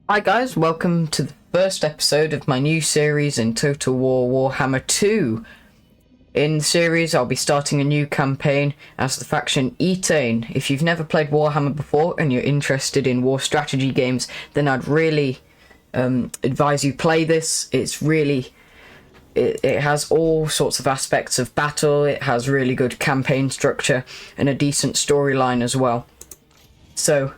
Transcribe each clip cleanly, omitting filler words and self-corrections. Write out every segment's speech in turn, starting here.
Hi guys, welcome to the first episode of my new series in Total War Warhammer 2. In the series, I'll be starting a new campaign as the faction Eatain. If you've never played Warhammer before and you're interested in war strategy games, then I'd really advise you play this. It has all sorts of aspects of battle, it has really good campaign structure and a decent storyline as well. So,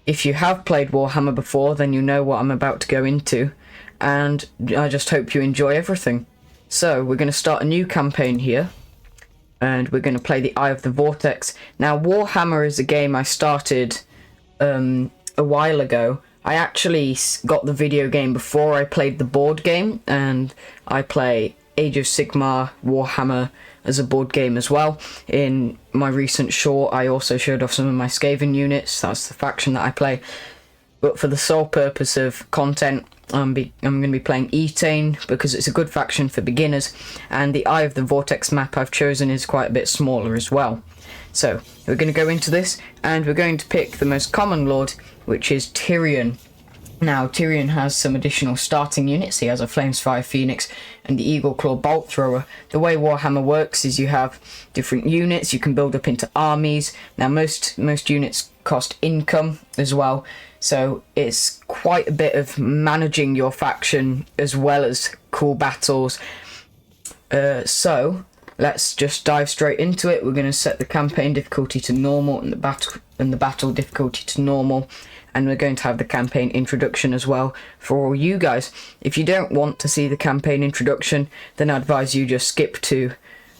if you have played Warhammer before, then you know what I'm about to go into, and I just hope you enjoy everything. So, we're going to start a new campaign here, and we're going to play the Eye of the Vortex. Now, Warhammer is a game I started a while ago. I actually got the video game before I played the board game, and I play Age of Sigmar Warhammer as a board game as well. In my recent short, I also showed off some of my Skaven units. That's the faction that I play. But for the sole purpose of content, I'm going to be playing Eatain because it's a good faction for beginners, and the Eye of the Vortex map I've chosen is quite a bit smaller as well. So we're going to go into this, and we're going to pick the most common lord, which is Tyrion. Now, Tyrion has some additional starting units. He has a Flamespire Phoenix and the Eagle Claw Bolt Thrower. The way Warhammer works is you have different units you can build up into armies. Now, most units cost income as well, so it's quite a bit of managing your faction as well as cool battles. So let's just dive straight into it. We're going to set the campaign difficulty to normal and the battle difficulty to normal. And we're going to have the campaign introduction as well for all you guys. If you don't want to see the campaign introduction, then I advise you just skip to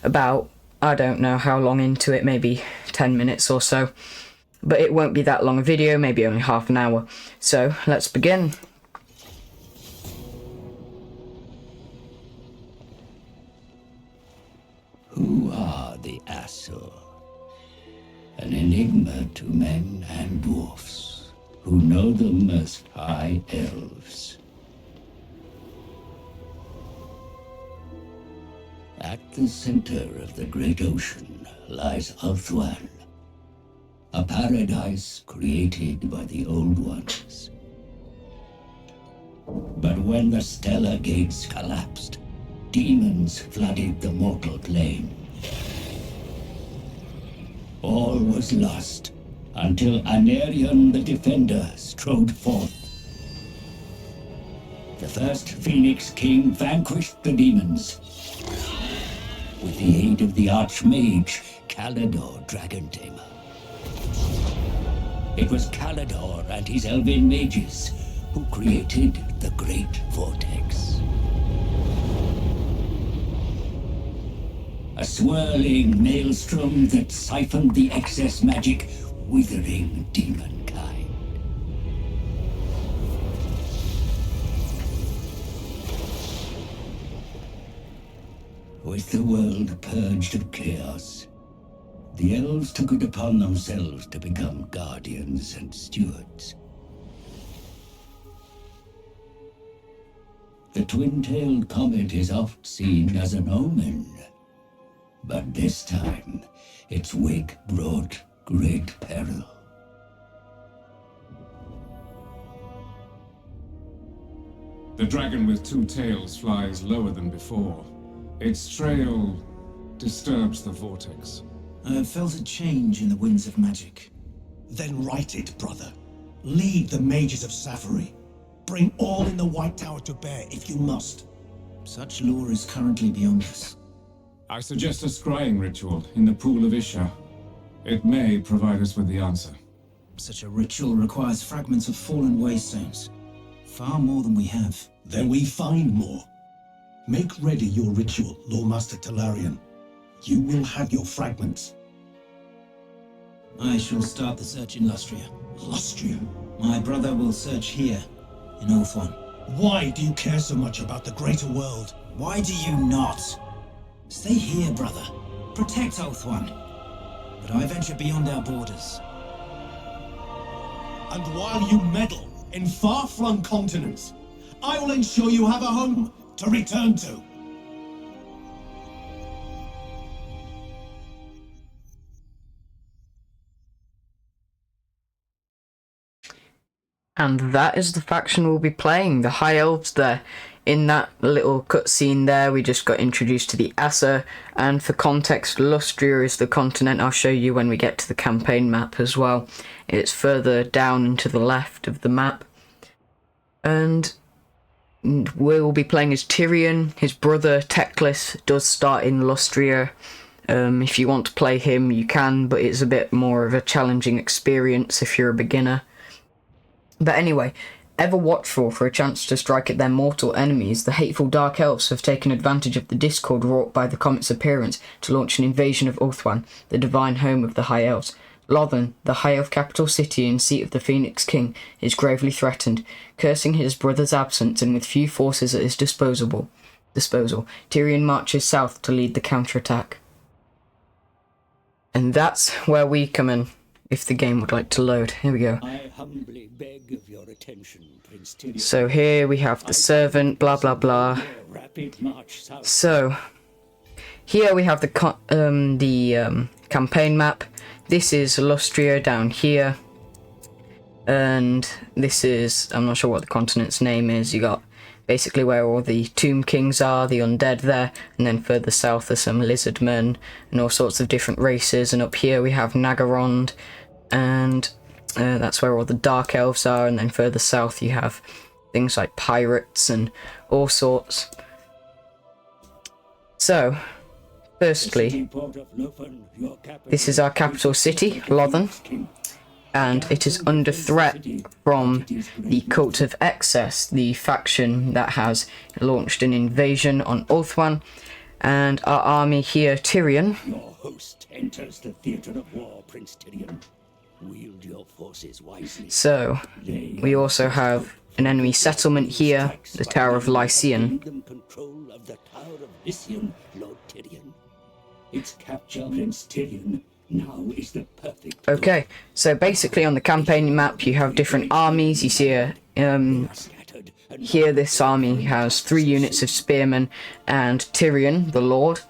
about, I don't know how long into it, maybe 10 minutes or so. But it won't be that long a video, maybe only half an hour. So let's begin. Who are the Asur? An enigma to men and dwarfs, who know them as High Elves. At the center of the great ocean lies Ulthuan, a paradise created by the Old Ones. But when the stellar gates collapsed, demons flooded the mortal plane. All was lost until Anarion the Defender strode forth. The first Phoenix King vanquished the demons with the aid of the Archmage Calador Dragontamer. It was Calador and his elven mages who created the Great Vortex. A swirling maelstrom that siphoned the excess magic, withering demonkind. With the world purged of chaos, the elves took it upon themselves to become guardians and stewards. The twin-tailed comet is oft seen as an omen, but this time its wake brought great peril. The dragon with two tails flies lower than before. Its trail disturbs the vortex. I have felt a change in the winds of magic. Then write it, brother. Lead the mages of Safari. Bring all in the White Tower to bear, if you must. Such lore is currently beyond us. I suggest a scrying ritual in the pool of Isha. It may provide us with the answer. Such a ritual requires fragments of fallen waystones. Far more than we have. Then we find more. Make ready your ritual, Lawmaster Talarian. You will have your fragments. I shall start the search in Lustria. Lustria? My brother will search here, in Ulthuan. Why do you care so much about the greater world? Why do you not? Stay here, brother. Protect Ulthuan. But I venture beyond our borders. And while you meddle in far-flung continents, I will ensure you have a home to return to. And that is the faction we'll be playing, the High Elves there. In that little cutscene there, we just got introduced to the Asa, and for context, Lustria is the continent I'll show you when we get to the campaign map as well. It's further down and to the left of the map. And we'll be playing as Tyrion. His brother Teclis does start in Lustria. If you want to play him, you can, but it's a bit more of a challenging experience if you're a beginner. But anyway, ever watchful for a chance to strike at their mortal enemies, the hateful Dark Elves have taken advantage of the discord wrought by the comet's appearance to launch an invasion of Ulthuan, the divine home of the High Elves. Lothan, the High Elf capital city and seat of the Phoenix King, is gravely threatened. Cursing his brother's absence and with few forces at his disposal, Tyrion marches south to lead the counterattack. And that's where we come in. If the game would like to load. Here we go. I humbly beg of your attention, Prince Tyrion. So here we have the servant, blah blah blah. Rapid march south. So here we have the campaign map. This is Lustria down here, and this is, I'm not sure what the continent's name is. You got basically where all the Tomb Kings are, the undead there, and then further south are some lizard men and all sorts of different races. And up here we have Nagarond. And that's where all the Dark Elves are, and then further south you have things like pirates and all sorts. So, firstly, this is our capital city, Lothan, and it is under threat from the Cult of Excess, the faction that has launched an invasion on Ulthuan. And our army here, Tyrion. Your host enters the theatre of war, Prince Tyrion. Wield your forces wisely. So, we also have an enemy settlement here, the Tower of Lycian. Control of the Tower of Lycian, Lord Tyrion. Its capture, Prince Tyrion, now is the perfect. Okay, so basically on the campaign map you have different armies. You see here this army has 3 units of spearmen and Tyrion, the Lord.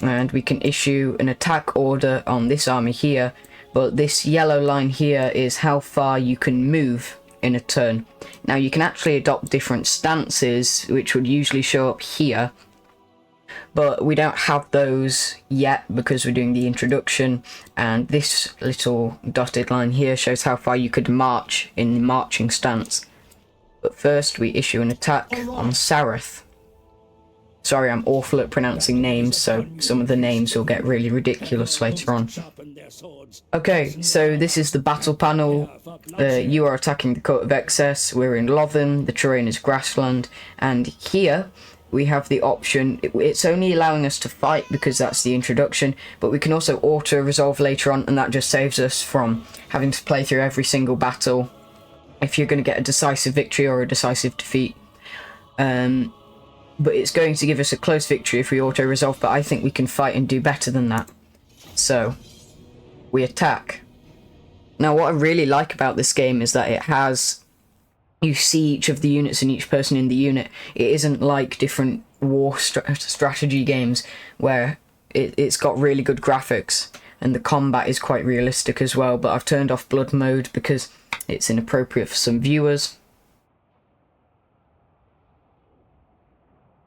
And we can issue an attack order on this army here. But this yellow line here is how far you can move in a turn. Now you can actually adopt different stances, which would usually show up here. But we don't have those yet because we're doing the introduction. And this little dotted line here shows how far you could march in the marching stance. But first we issue an attack on Sareth. Sorry, I'm awful at pronouncing names, so some of the names will get really ridiculous later on. Okay, so this is the battle panel. You are attacking the Cult of Excess. We're in Lothan. The terrain is grassland. And here we have the option. It's only allowing us to fight because that's the introduction, but we can also auto-resolve later on, and that just saves us from having to play through every single battle if you're going to get a decisive victory or a decisive defeat. But it's going to give us a close victory if we auto-resolve, but I think we can fight and do better than that. So, we attack. Now, what I really like about this game is that it has... You see each of the units and each person in the unit. It isn't like different war strategy games where it's got really good graphics and the combat is quite realistic as well, but I've turned off blood mode because it's inappropriate for some viewers.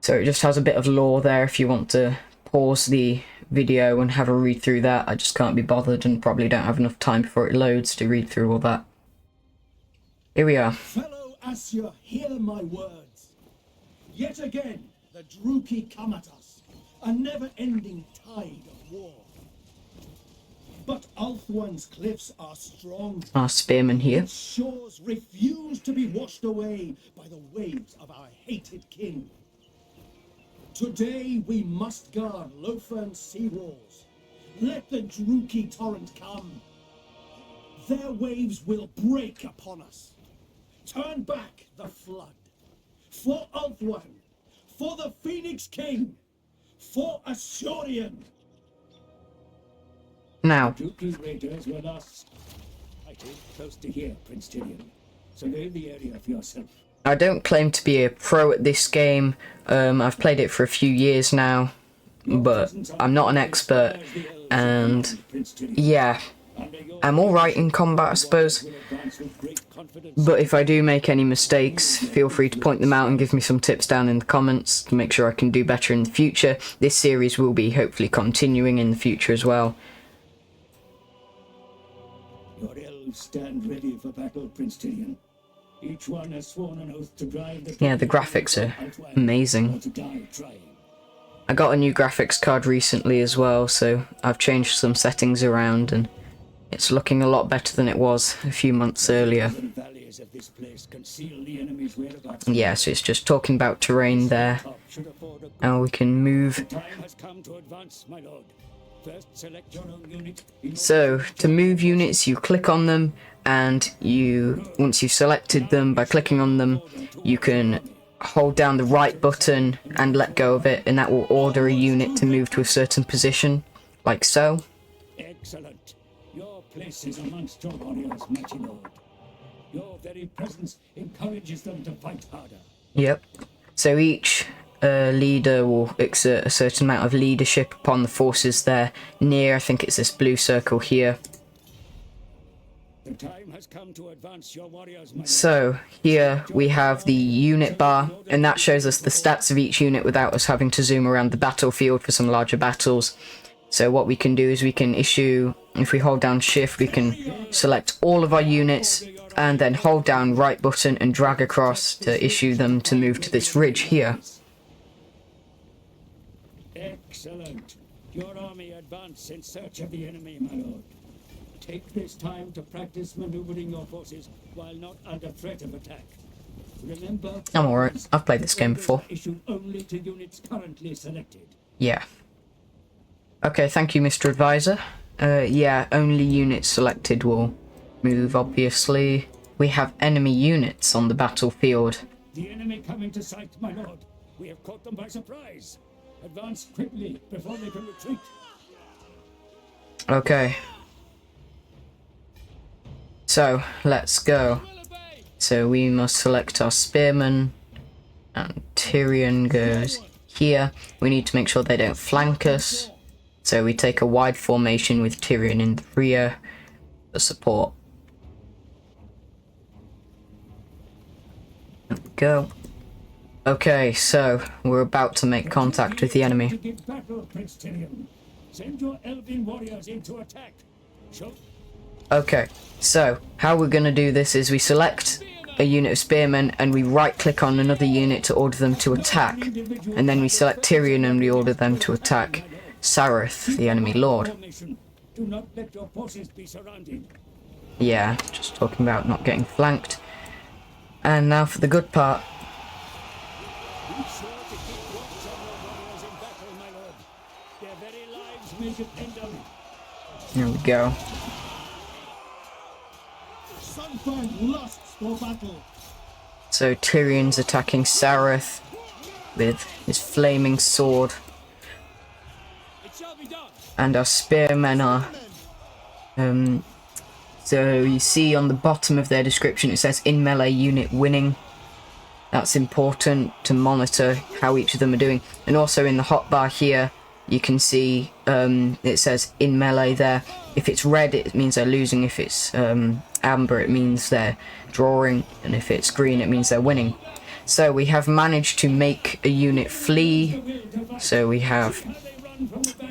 So it just has a bit of lore there if you want to pause the video and have a read through that. I just can't be bothered and probably don't have enough time before it loads to read through all that. Here we are. Fellow Asya, hear my words. Yet again, the Druki come at us, a never-ending tide of war. But Ulthuan's cliffs are strong. Our spearmen here. Its shores refuse to be washed away by the waves of our hated king. Today we must guard Lofern's sea walls. Let the Druki torrent come. Their waves will break upon us. Turn back the flood. For Ulthuan, for the Phoenix King, for Asurion. Now, Druki raiders were lost. Fighting close to here, Prince Tyrion. Survey the area for yourself. I don't claim to be a pro at this game. I've played it for a few years now, but I'm not an expert. And yeah, am alright in combat, I suppose. But if I do make any mistakes, feel free to point them out and give me some tips down in the comments to make sure I can do better in the future. This series will be hopefully continuing in the future as well. Your elves stand ready for battle, Prince Tyrion. Each one has sworn an oath to drive the... Yeah, the graphics are amazing. I got a new graphics card recently as well, so I've changed some settings around and it's looking a lot better than it was a few months earlier. Yeah, so it's just talking about terrain there. How we can move. So, to move units, you click on them, and once you've selected them by clicking on them, you can hold down the right button and let go of it, and that will order a unit to move to a certain position, like so. Excellent. Your place is amongst your warriors, mighty lord. Your very presence encourages them to fight harder. Yep. So each leader will exert a certain amount of leadership upon the forces they're near. I think it's this blue circle here. The time has come to advance your warriors, so here we have the unit bar, and that shows us the stats of each unit without us having to zoom around the battlefield for some larger battles. So what we can do is we can issue, if we hold down shift, we can select all of our units and then hold down right button and drag across to issue them to move to this ridge here. Excellent. Your army advance in search of the enemy, my lord. Take this time to practice maneuvering your forces while not under threat of attack. Remember, I'm alright. I've played this game before. Issue only to units currently selected. Yeah. Okay, thank you, Mr. Advisor. Yeah, only units selected will move, obviously. We have enemy units on the battlefield. The enemy come into sight, my lord. We have caught them by surprise. Advance quickly before they can retreat. Okay. So, let's go. So we must select our spearmen, and Tyrion goes here. We need to make sure they don't flank us. So we take a wide formation with Tyrion in the rear for support. There we go. Okay, so we're about to make contact with the enemy. Send your elven warriors into attack. Okay, so how we're going to do this is we select a unit of spearmen and we right click on another unit to order them to attack, and then we select Tyrion and we order them to attack Sareth, the enemy lord. Do not let your forces be surrounded. Yeah, just talking about not getting flanked. And now for the good part. Be sure to keep watch on your warriors in battle, my lord. Their very lives may depend on it. There we go. Sunfang lusts for battle. So Tyrion's attacking Sareth with his flaming sword. It shall be done. And our spearmen are... so you see on the bottom of their description it says in melee unit winning. That's important to monitor how each of them are doing. And also in the hotbar here you can see it says in melee there. If it's red it means they're losing, if it's amber it means they're drawing, and if it's green it means they're winning. So we have managed to make a unit flee, so we have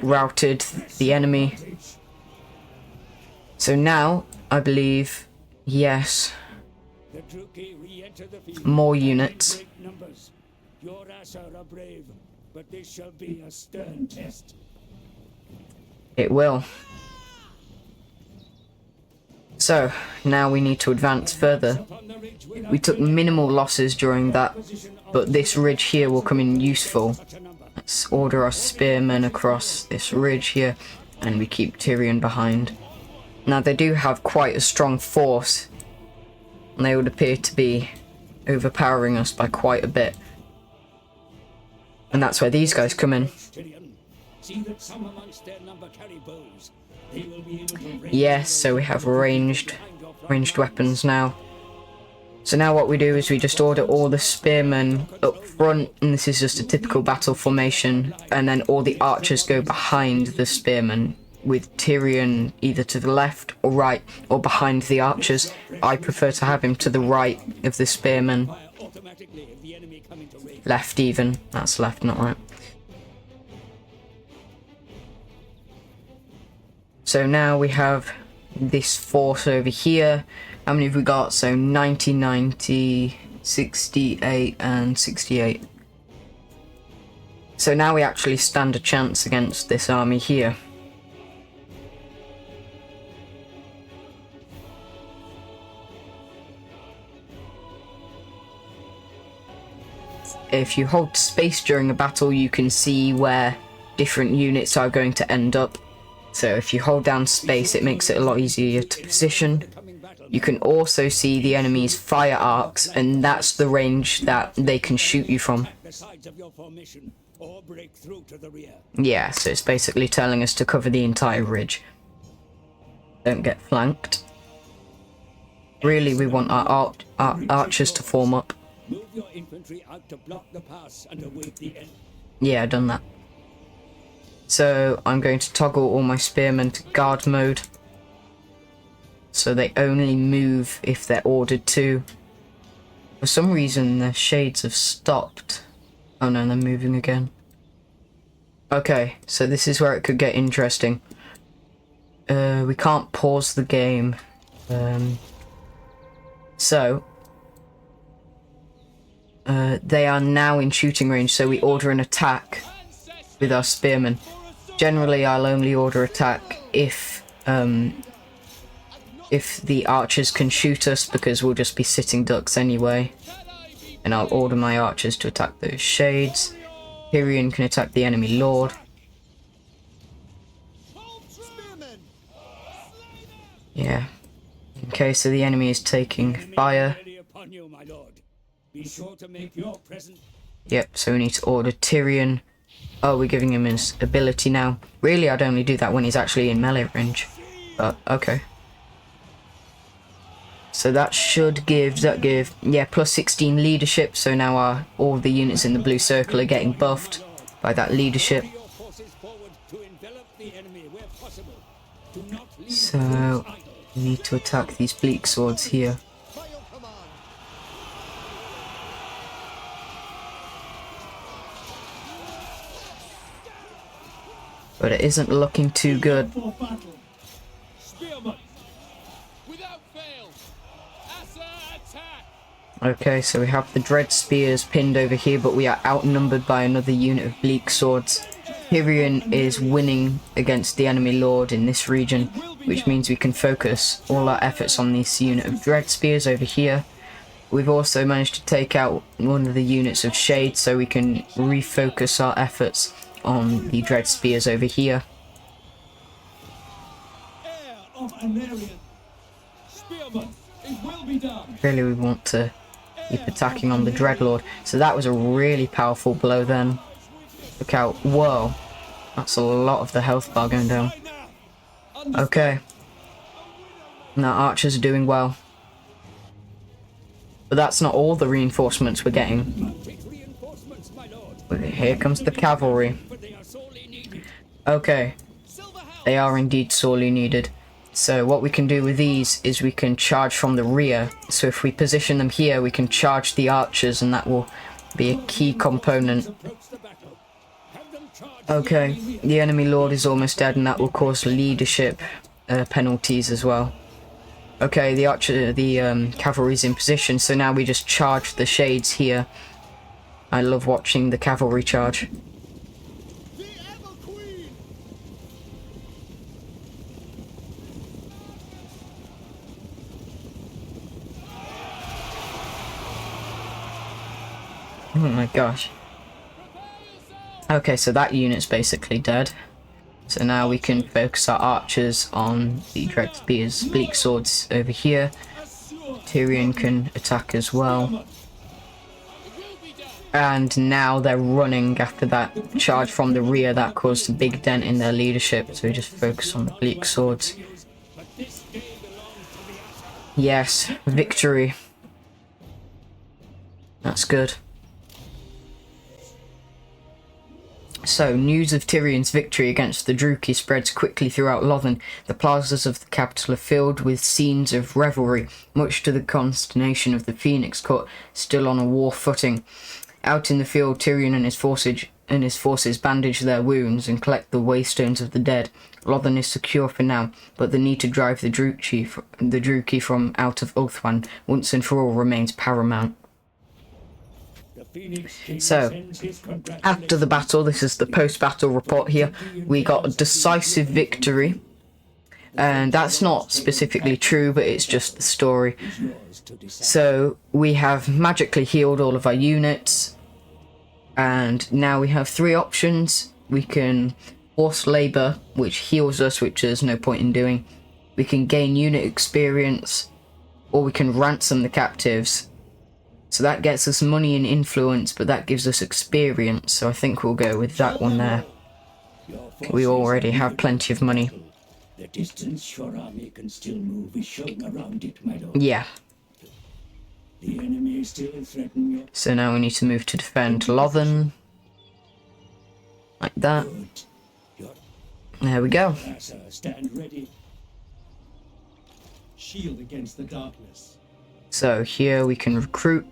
routed the enemy. So now I believe, yes, more units. Your Asher are brave, but this shall be a stern test. It will. So now we need to advance further. We took minimal losses during that, but this ridge here will come in useful. Let's order our spearmen across this ridge here, and we keep Tyrion behind. Now they do have quite a strong force, and they would appear to be overpowering us by quite a bit. And that's where these guys come in. Yes, so we have ranged weapons now. So now what we do is we just order all the spearmen up front, and this is just a typical battle formation, and then all the archers go behind the spearmen with Tyrion either to the left or right or behind the archers. I prefer to have him to the right of the spearmen. Fire automatically if the enemy come into range. Left even. That's left, not right. So now we have this force over here. How many have we got? So 90, 90, 68 and 68. So now we actually stand a chance against this army here. If you hold space during a battle, you can see where different units are going to end up. So if you hold down space, it makes it a lot easier to position. You can also see the enemy's fire arcs, and that's the range that they can shoot you from. The sides of your formation or break through to the rear. Yeah, so it's basically telling us to cover the entire ridge. Don't get flanked. Really, we want our archers to form up. Move your infantry out to block the pass and await the end. Yeah, I've done that. So I'm going to toggle all my spearmen to guard mode. So they only move if they're ordered to. For some reason the shades have stopped. Oh no, they're moving again. Okay, so this is where it could get interesting. We can't pause the game. They are now in shooting range, so we order an attack with our spearmen. Generally, I'll only order attack if the archers can shoot us, because we'll just be sitting ducks anyway. And I'll order my archers to attack those shades. Tyrion can attack the enemy lord. Yeah. Okay, so the enemy is taking fire. Ready upon you, my lord. Be sure to make your presence. Yep, so we need to order Tyrion. Oh, we're giving him his ability now. Really, I'd only do that when he's actually in melee range. But, okay. So that should give, yeah, plus 16 leadership. So now all the units in the blue circle are getting buffed by that leadership. Your forces forward to envelop the enemy where possible. Do not leave So, troops idle. we need to attack these bleak swords here. But it isn't looking too good. For battle. Spearmen. Without fail. Asa attack. Okay, so we have the dread spears pinned over here, but we are outnumbered by another unit of bleak swords. Tyrion is winning against the enemy lord in this region, which means we can focus all our efforts on this unit of dread spears over here. We've also managed to take out one of the units of shade, so we can refocus our efforts on the dread spears over here. Heir of Anarion. Spearmen, it will be done. Really, we want to keep attacking on the dreadlord. So that was a really powerful blow then. Look out. Whoa. That's a lot of the health bar going down. Okay. Now archers are doing well. But that's not all the reinforcements we're getting. Take reinforcements, my lord. Here comes the cavalry. But they are sorely needed. Okay. They are indeed sorely needed. So what we can do with these is we can charge from the rear. So if we position them here, we can charge the archers, and that will be a key component. Approach the battle. Have them charge. Okay, the enemy lord is almost dead, and that will cause leadership penalties as well. Okay, the cavalry's in position, so now we just charge the shades here. I love watching the cavalry charge. The Ever Queen. Oh my gosh. Okay, so that unit's basically dead. So now we can focus our archers on the dread spears, bleak swords over here. Tyrion can attack as well. And now they're running after that charge from the rear that caused a big dent in their leadership. So we just focus on the bleak swords. Yes, victory. That's good. So, news of Tyrion's victory against the Druki spreads quickly throughout Lothen. The plazas of the capital are filled with scenes of revelry, much to the consternation of the Phoenix Court, still on a war footing. Out in the field, Tyrion and his forces bandage their wounds and collect the waystones of the dead. Lothen is secure for now, but the need to drive the Druki from out of Ulthuan once and for all remains paramount. So, after the battle, this is the post-battle report here, we got a decisive victory. And that's not specifically true, but it's just the story. So, we have magically healed all of our units. And now we have 3 options. We can force labour, which heals us, which there's no point in doing. We can gain unit experience, or we can ransom the captives. So that gets us money and influence, but that gives us experience. So I think we'll go with that one there. We already have plenty of money. The distance your army can still move is shown around it, my lord. Yeah. The enemy still threaten your... So now we need to move to defend Lothen. Like that. There we go. Stand ready. Shield against the darkness. So here we can recruit.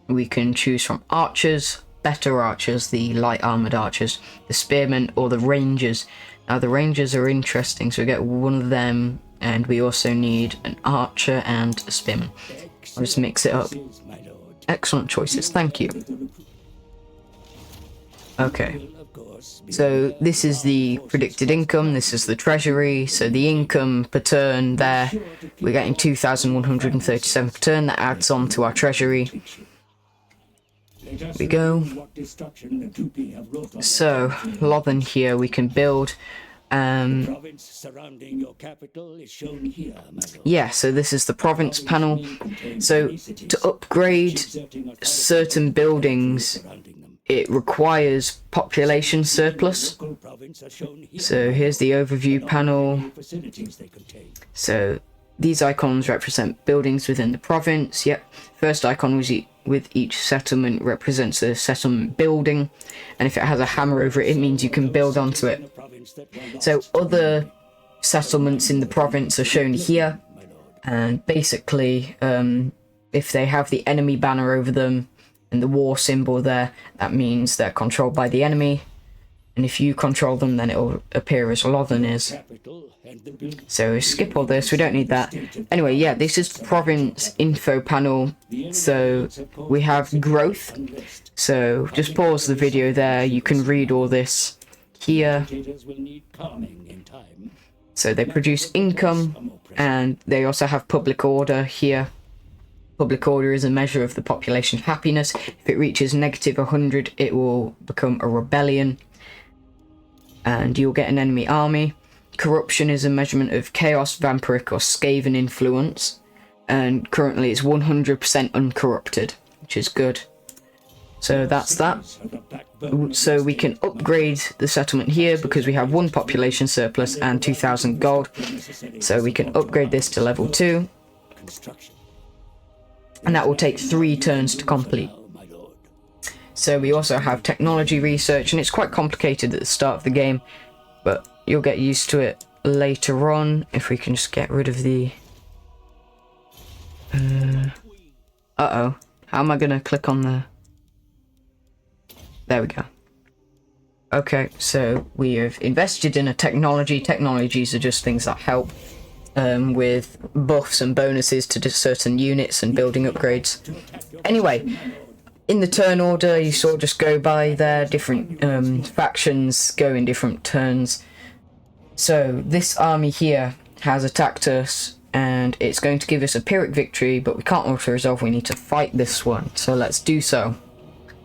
We can choose from archers, better archers, the light armoured archers, the spearmen, or the rangers. Now the rangers are interesting, so we get one of them, and we also need an archer and a spearman. I'll just mix it up. Excellent choices, thank you. Okay. So this is the predicted income, this is the treasury, so the income per turn there, we're getting 2,137 per turn, that adds on to our treasury. There we go. So, Lothen here we can build. Yeah, so this is the province panel. So, to upgrade certain buildings, it requires population surplus. So here's the overview panel. So these icons represent buildings within the province. Yep. First icon was with each settlement represents a settlement building. And if it has a hammer over it, it means you can build onto it. So other settlements in the province are shown here. And basically, if they have the enemy banner over them, and the war symbol there, that means they're controlled by the enemy, and if you control them then it'll appear as Lothen is. So skip all this, we don't need that. Anyway, yeah, this is the province info panel. So we have growth, so just pause the video there, you can read all this here. So they produce income, and they also have public order here. Public order is a measure of the population's happiness. If it reaches negative 100, it will become a rebellion. And you'll get an enemy army. Corruption is a measurement of chaos, vampiric, or Skaven influence. And currently it's 100% uncorrupted, which is good. So that's that. So we can upgrade the settlement here because we have 1 population surplus and 2,000 gold. So we can upgrade this to level 2. And that will take 3 turns to complete. So we also have technology research, and it's quite complicated at the start of the game, but you'll get used to it later on. If we can just get rid of the... Uh-oh. How am I going to click on the... There we go. Okay, so we have invested in a technology. Technologies are just things that help. With buffs and bonuses to certain units and building upgrades. Anyway, in the turn order, you sort of just go by there, different factions go in different turns. So this army here has attacked us, and it's going to give us a Pyrrhic victory, but we can't auto-resolve, we need to fight this one, so let's do so.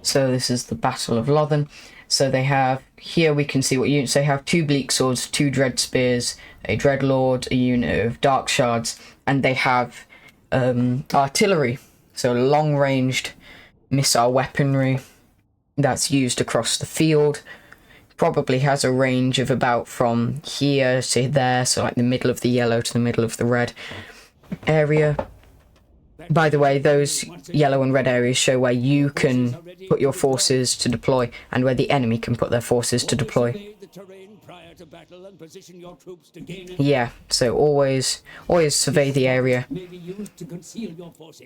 So this is the Battle of Lothen. So they have, here we can see what units they have: 2 bleak swords, 2 dread spears, a dreadlord, a unit of dark shards, and they have artillery, so long-ranged missile weaponry that's used across the field. Probably has a range of about from here to there, so like the middle of the yellow to the middle of the red area. By the way, those yellow and red areas show where you can put your forces to deploy and where the enemy can put their forces to deploy. Yeah, so always survey the area.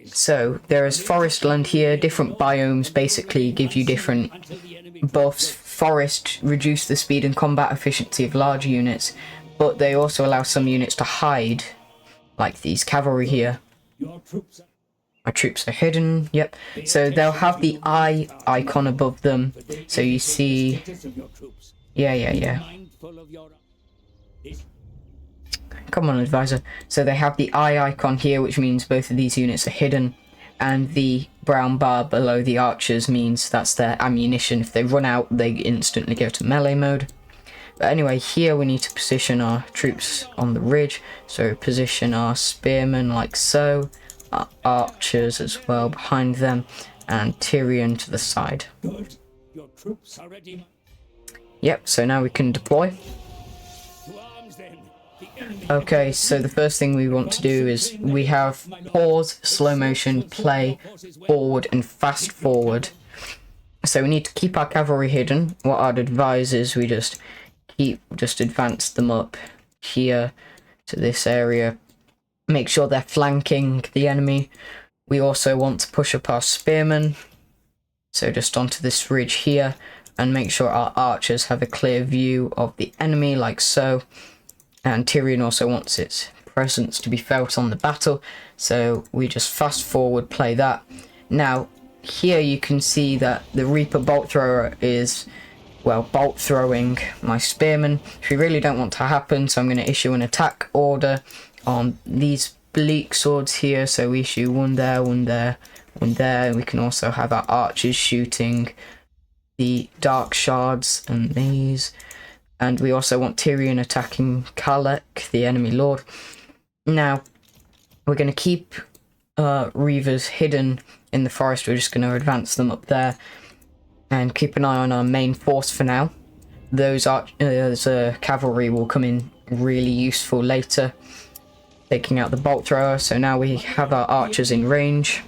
So there is forest land here. Different biomes basically give you different buffs. Forest reduce the speed and combat efficiency of large units, but they also allow some units to hide, like these cavalry here. My troops are hidden, yep. So they'll have the eye icon above them. So you see... Yeah. Come on, advisor. So they have the eye icon here, which means both of these units are hidden. And the brown bar below the archers means that's their ammunition. If they run out, they instantly go to melee mode. But anyway, here we need to position our troops on the ridge. So position our spearmen like so. Our archers as well behind them, and Tyrion to the side. Good. Your troops are ready. Yep, so now we can deploy. To arms, then. The enemy. Okay, so the first thing we want to do is we have pause, slow motion, play, forward, and fast forward. So we need to keep our cavalry hidden. What I'd advise is we just advance them up here to this area. Make sure they're flanking the enemy. We also want to push up our spearmen, so just onto this ridge here, and make sure our archers have a clear view of the enemy like so. And Tyrion also wants its presence to be felt on the battle, so we just fast forward play that. Now here you can see that the Reaper bolt thrower is, well, bolt throwing my spearmen, which we really don't want to happen, so I'm going to issue an attack order on these bleak swords here. So we issue one there, one there, one there. We can also have our archers shooting the dark shards and these. And we also want Tyrion attacking Kalek, the enemy lord. Now, we're going to keep Reavers hidden in the forest. We're just going to advance them up there and keep an eye on our main force for now. Those cavalry will come in really useful later, taking out the bolt thrower. So now we have our archers in range.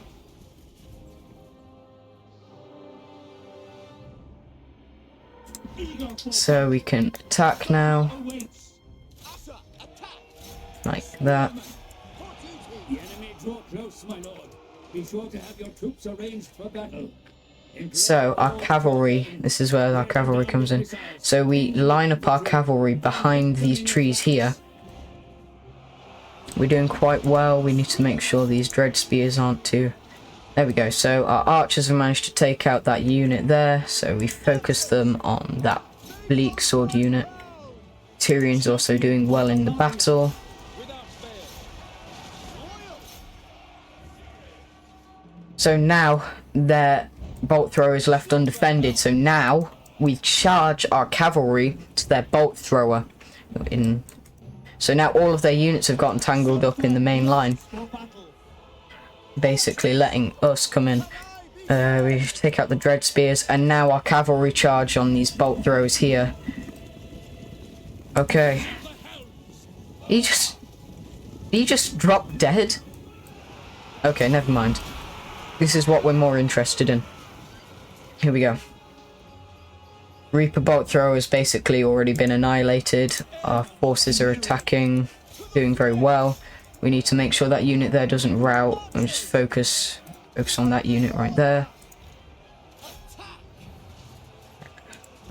So we can attack now, like that. The enemy draw close, my lord. Be sure to have your troops arranged for battle. So our cavalry, this is where our cavalry comes in. So we line up our cavalry behind these trees here. We're doing quite well. We need to make sure these dread spears aren't too... There we go. So our archers have managed to take out that unit there. So we focus them on that bleak sword unit. Tyrion's also doing well in the battle. So now their bolt thrower is left undefended. So now we charge our cavalry to their bolt thrower. So now all of their units have gotten tangled up in the main line, basically letting us come in. We take out the dread spears, and now our cavalry charge on these bolt throwers here. Okay. He just dropped dead? Okay, never mind. This is what we're more interested in. Here we go. Reaper bolt thrower has basically already been annihilated. Our forces are attacking, doing very well. We need to make sure that unit there doesn't rout, and just focus on that unit right there.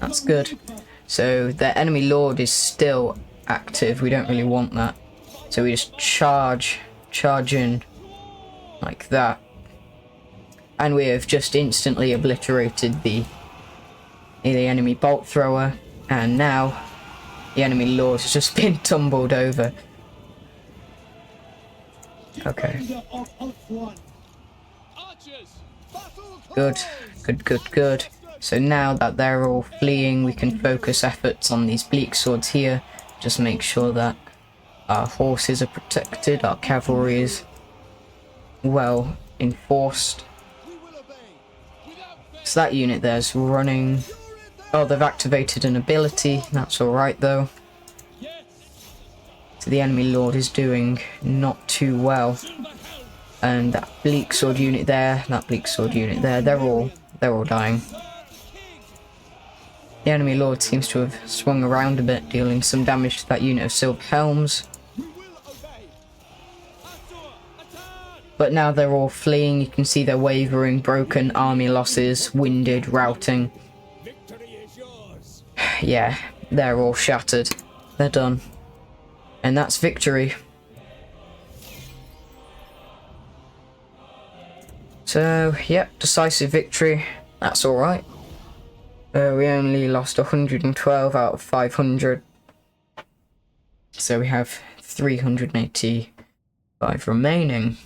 That's good. So their enemy lord is still active. We don't really want that. So we just charge in like that. And we have just instantly obliterated the enemy bolt thrower, and now the enemy lord has just been tumbled over. Okay. Good. So now that they're all fleeing, we can focus efforts on these bleak swords here. Just make sure that our horses are protected, our cavalry is well enforced. So that unit there's running. Oh, they've activated an ability. That's alright though. So the enemy lord is doing not too well. And that bleak sword unit there, that bleak sword unit there, they're all dying. The enemy lord seems to have swung around a bit, dealing some damage to that unit of silver helms. But now they're all fleeing. You can see they're wavering, broken, army losses, winded, routing. Yeah, they're all shattered. They're done. And that's victory. So, yep, decisive victory. That's alright. We only lost 112 out of 500. So we have 385 remaining.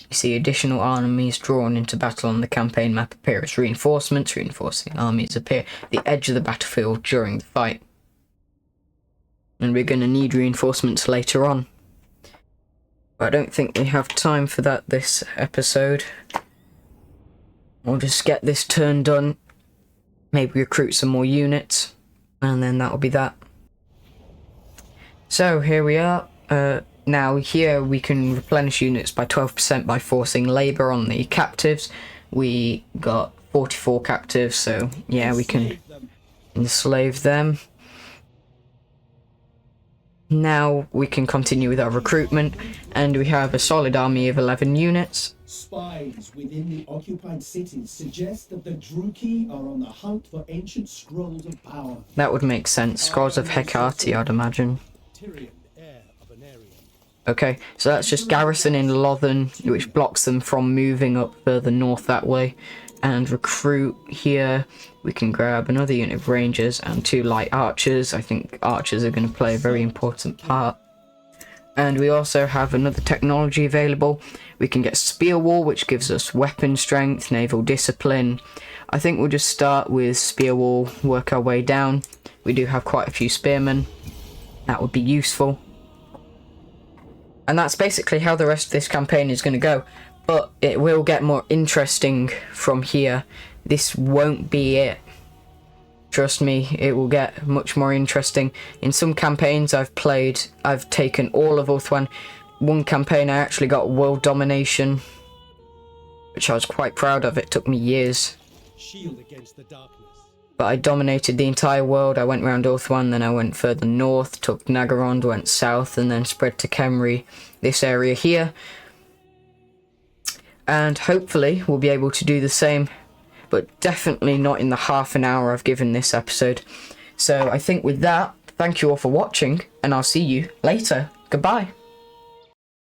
You see additional armies drawn into battle on the campaign map appear as reinforcements. Reinforcing armies appear at the edge of the battlefield during the fight. And we're going to need reinforcements later on. But I don't think we have time for that this episode. We'll just get this turn done. Maybe recruit some more units. And then that'll be that. So here we are. Now here we can replenish units by 12% by forcing labour on the captives. We got 44 captives, so yeah, we can enslave them. Now we can continue with our recruitment, and we have a solid army of 11 units. Spies within the occupied cities suggest that the Druki are on the hunt for ancient scrolls of power. That would make sense. Scrolls of Hecate, I'd imagine. Okay, so that's just garrison in Lothen, which blocks them from moving up further north that way. And recruit here. We can grab another unit of rangers and 2 light archers. I think archers are going to play a very important part. And we also have another technology available. We can get spear wall, which gives us weapon strength, naval discipline. I think we'll just start with spear wall, work our way down. We do have quite a few spearmen. That would be useful. And that's basically how the rest of this campaign is going to go. But it will get more interesting from here. This won't be it. Trust me, it will get much more interesting. In some campaigns I've taken all of Ulthuan. One campaign I actually got world domination, which I was quite proud of. It took me years. Shield against the darkness. But I dominated the entire world. I went around Ulthuan, then I went further north, took Nagarond, went south, and then spread to Khemri, this area here. And hopefully we'll be able to do the same, but definitely not in the half an hour I've given this episode. So I think with that, thank you all for watching, and I'll see you later. Goodbye.